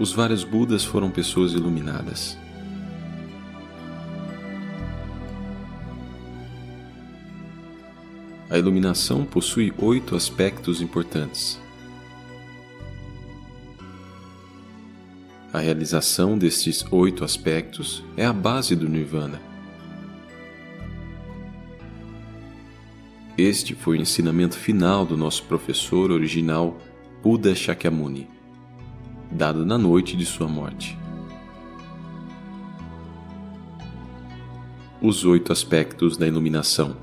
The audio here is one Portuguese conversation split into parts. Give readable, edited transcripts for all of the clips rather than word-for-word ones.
Os vários Budas foram pessoas iluminadas. A iluminação possui 8 aspectos importantes. A realização destes 8 aspectos é a base do Nirvana. Este foi o ensinamento final do nosso professor original, Buda Shakyamuni, dado na noite de sua morte. Os 8 aspectos da iluminação.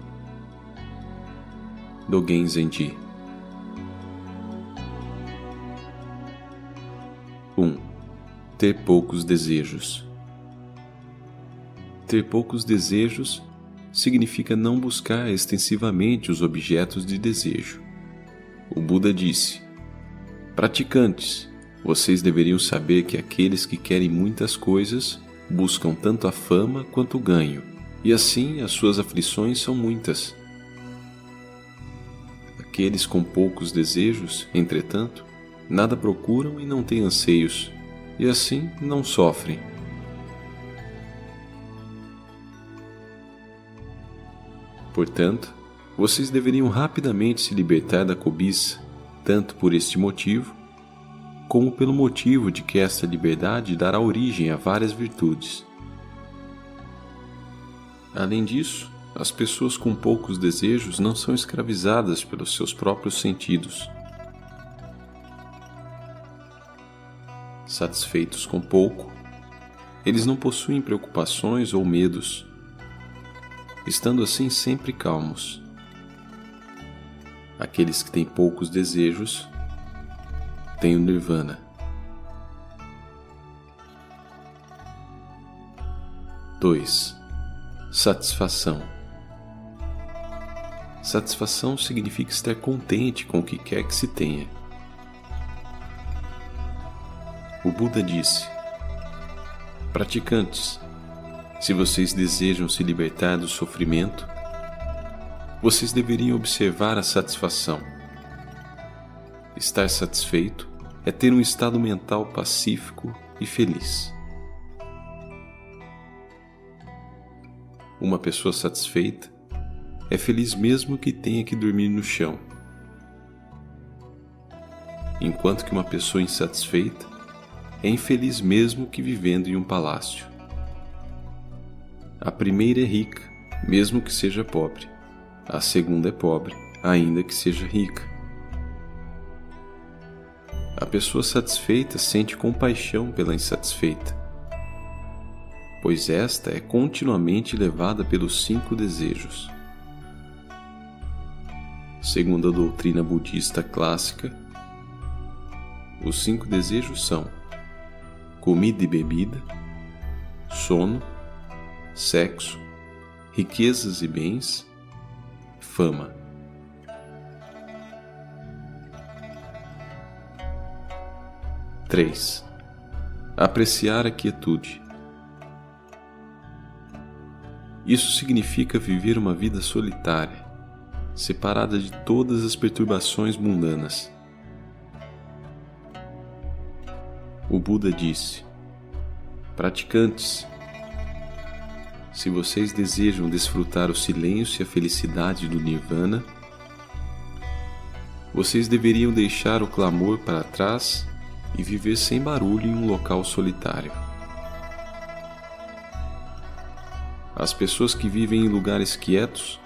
Dogen Zenji. 1. Ter poucos desejos. Ter poucos desejos significa não buscar extensivamente os objetos de desejo. O Buda disse: praticantes, vocês deveriam saber que aqueles que querem muitas coisas buscam tanto a fama quanto o ganho, e assim as suas aflições são muitas. Aqueles com poucos desejos, entretanto, nada procuram e não têm anseios, e assim não sofrem. Portanto, vocês deveriam rapidamente se libertar da cobiça, tanto por este motivo, como pelo motivo de que esta liberdade dará origem a várias virtudes. Além disso, as pessoas com poucos desejos não são escravizadas pelos seus próprios sentidos. Satisfeitos com pouco, eles não possuem preocupações ou medos, estando assim sempre calmos. Aqueles que têm poucos desejos têm o Nirvana. 2. Satisfação. Satisfação significa estar contente com o que quer que se tenha. O Buda disse: praticantes, se vocês desejam se libertar do sofrimento, vocês deveriam observar a satisfação. Estar satisfeito é ter um estado mental pacífico e feliz. Uma pessoa satisfeita é feliz mesmo que tenha que dormir no chão, enquanto que uma pessoa insatisfeita é infeliz mesmo que vivendo em um palácio. A primeira é rica, mesmo que seja pobre. A segunda é pobre, ainda que seja rica. A pessoa satisfeita sente compaixão pela insatisfeita, pois esta é continuamente levada pelos 5 desejos. Segundo a doutrina budista clássica, os 5 desejos são comida e bebida, sono, sexo, riquezas e bens, fama. Três. Apreciar a quietude. Isso significa viver uma vida solitária, separada de todas as perturbações mundanas. O Buda disse: praticantes, se vocês desejam desfrutar o silêncio e a felicidade do Nirvana, vocês deveriam deixar o clamor para trás e viver sem barulho em um local solitário. As pessoas que vivem em lugares quietos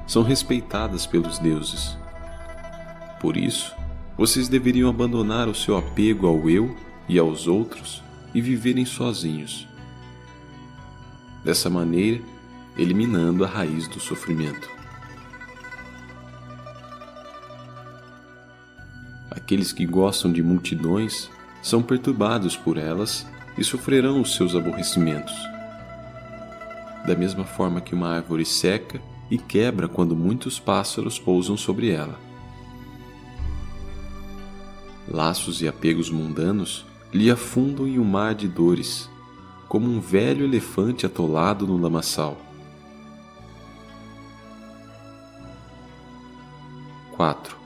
são respeitadas pelos deuses. Por isso, vocês deveriam abandonar o seu apego ao eu e aos outros e viverem sozinhos. Dessa maneira, eliminando a raiz do sofrimento. Aqueles que gostam de multidões são perturbados por elas e sofrerão os seus aborrecimentos. Da mesma forma que uma árvore seca e quebra quando muitos pássaros pousam sobre ela. Laços e apegos mundanos lhe afundam em um mar de dores, como um velho elefante atolado no lamaçal. 4.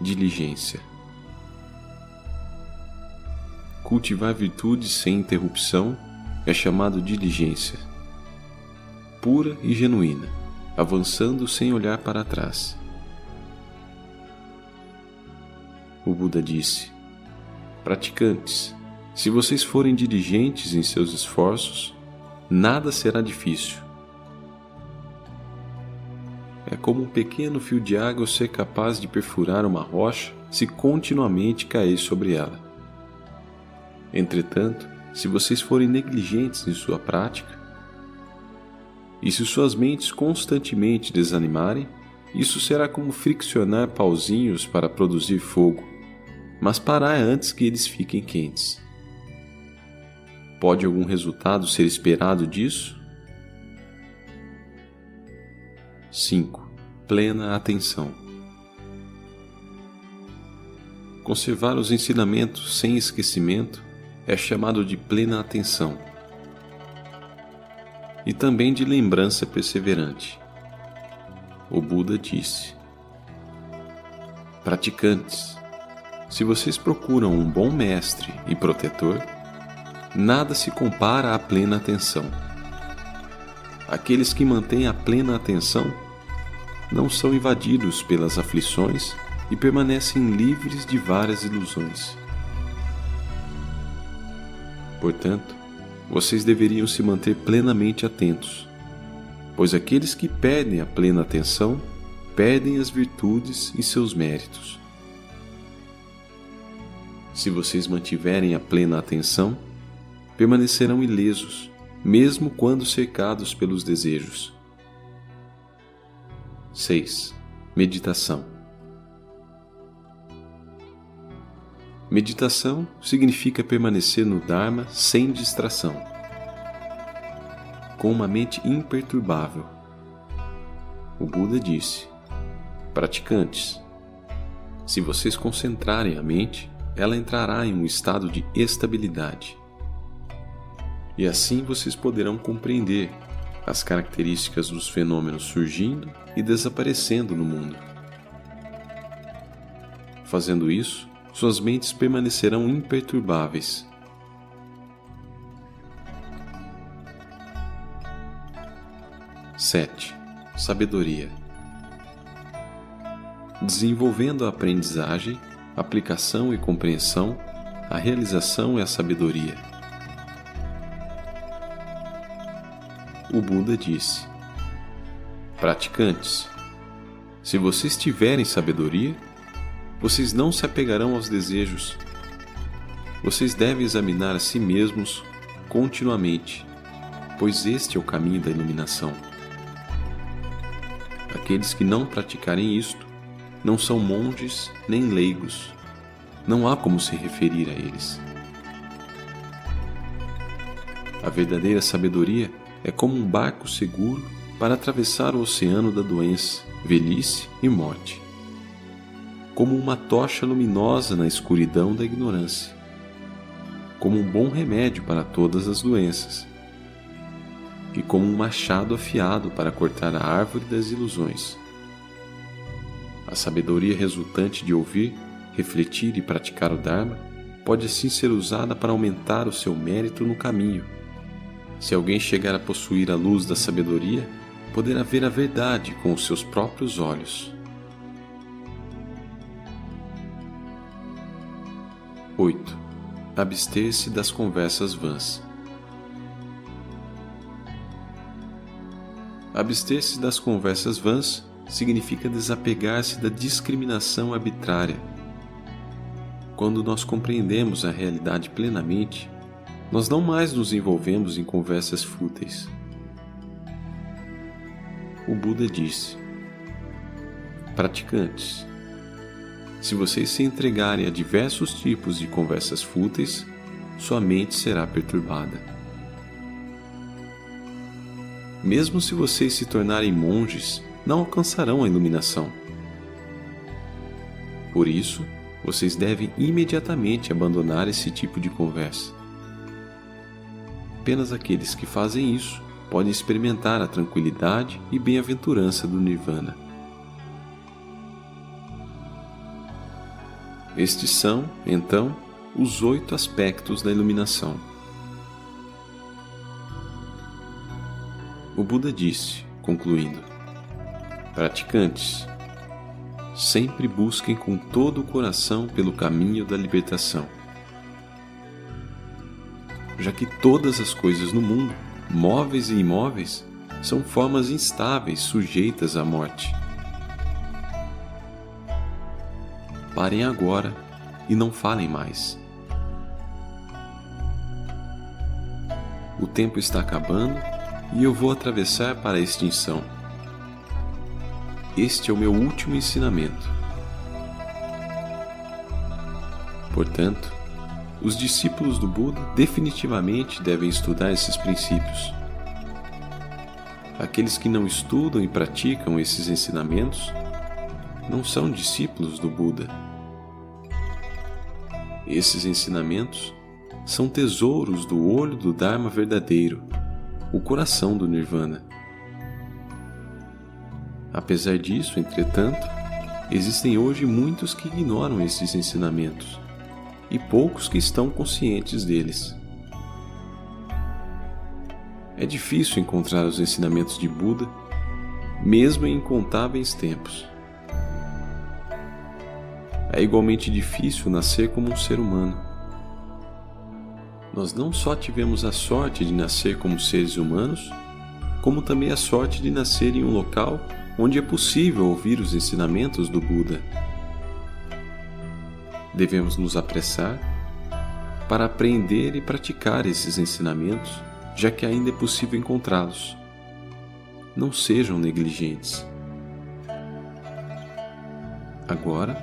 Diligência. cultivar virtudes sem interrupção é chamado diligência, pura e genuína, avançando sem olhar para trás. O Buda disse: praticantes, se vocês forem diligentes em seus esforços, nada será difícil. É como um pequeno fio de água ser capaz de perfurar uma rocha se continuamente cair sobre ela. Entretanto, se vocês forem negligentes em sua prática, e se suas mentes constantemente desanimarem, isso será como friccionar pauzinhos para produzir fogo, mas parar antes que eles fiquem quentes. Pode algum resultado ser esperado disso? 5. Plena atenção. Conservar os ensinamentos sem esquecimento é chamado de plena atenção e também de lembrança perseverante. O Buda disse: praticantes, se vocês procuram um bom mestre e protetor, nada se compara à plena atenção. Aqueles que mantêm a plena atenção não são invadidos pelas aflições e permanecem livres de várias ilusões. Portanto, vocês deveriam se manter plenamente atentos, pois aqueles que perdem a plena atenção perdem as virtudes e seus méritos. Se vocês mantiverem a plena atenção, permanecerão ilesos, mesmo quando cercados pelos desejos. 6. Meditação. Meditação significa permanecer no Dharma sem distração, com uma mente imperturbável. O Buda disse: praticantes, se vocês concentrarem a mente, ela entrará em um estado de estabilidade. E assim vocês poderão compreender as características dos fenômenos surgindo e desaparecendo no mundo. Fazendo isso, suas mentes permanecerão imperturbáveis. Sete. Sabedoria. Desenvolvendo a aprendizagem, aplicação e compreensão, a realização é a sabedoria. O Buda disse: praticantes, se vocês tiverem sabedoria, vocês não se apegarão aos desejos. Vocês devem examinar a si mesmos continuamente, pois este é o caminho da iluminação. Aqueles que não praticarem isto não são monges nem leigos. Não há como se referir a eles. A verdadeira sabedoria é como um barco seguro para atravessar o oceano da doença, velhice e morte. Como uma tocha luminosa na escuridão da ignorância. Como um bom remédio para todas as doenças. E como um machado afiado para cortar a árvore das ilusões. A sabedoria resultante de ouvir, refletir e praticar o Dharma pode assim ser usada para aumentar o seu mérito no caminho. Se alguém chegar a possuir a luz da sabedoria, poderá ver a verdade com os seus próprios olhos. 8. Abster-se das conversas vãs. Abster-se das conversas vãs significa desapegar-se da discriminação arbitrária. Quando nós compreendemos a realidade plenamente, nós não mais nos envolvemos em conversas fúteis. O Buda disse: praticantes, se vocês se entregarem a diversos tipos de conversas fúteis, sua mente será perturbada. Mesmo se vocês se tornarem monges, não alcançarão a iluminação. Por isso, vocês devem imediatamente abandonar esse tipo de conversa. Apenas aqueles que fazem isso podem experimentar a tranquilidade e bem-aventurança do Nirvana. Estes são, então, os 8 aspectos da iluminação. O Buda disse, concluindo: praticantes, sempre busquem com todo o coração pelo caminho da libertação, já que todas as coisas no mundo, móveis e imóveis, são formas instáveis sujeitas à morte. Parem agora e não falem mais. O tempo está acabando e eu vou atravessar para a extinção. Este é o meu último ensinamento. Portanto, os discípulos do Buda definitivamente devem estudar esses princípios. Aqueles que não estudam e praticam esses ensinamentos não são discípulos do Buda. Esses ensinamentos são tesouros do olho do Dharma verdadeiro, o coração do Nirvana. Apesar disso, entretanto, existem hoje muitos que ignoram esses ensinamentos e poucos que estão conscientes deles. É difícil encontrar os ensinamentos de Buda, mesmo em incontáveis tempos. É igualmente difícil nascer como um ser humano. Nós não só tivemos a sorte de nascer como seres humanos, como também a sorte de nascer em um local onde é possível ouvir os ensinamentos do Buda. Devemos nos apressar para aprender e praticar esses ensinamentos, já que ainda é possível encontrá-los. Não sejam negligentes. Agora,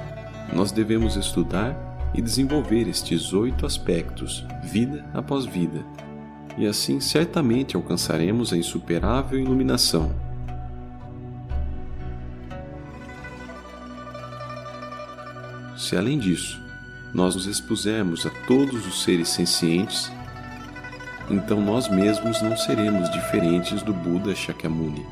nós devemos estudar e desenvolver estes 8 aspectos, vida após vida, e assim certamente alcançaremos a insuperável iluminação. Se além disso, nós nos expusermos a todos os seres sencientes, então nós mesmos não seremos diferentes do Buda Shakyamuni.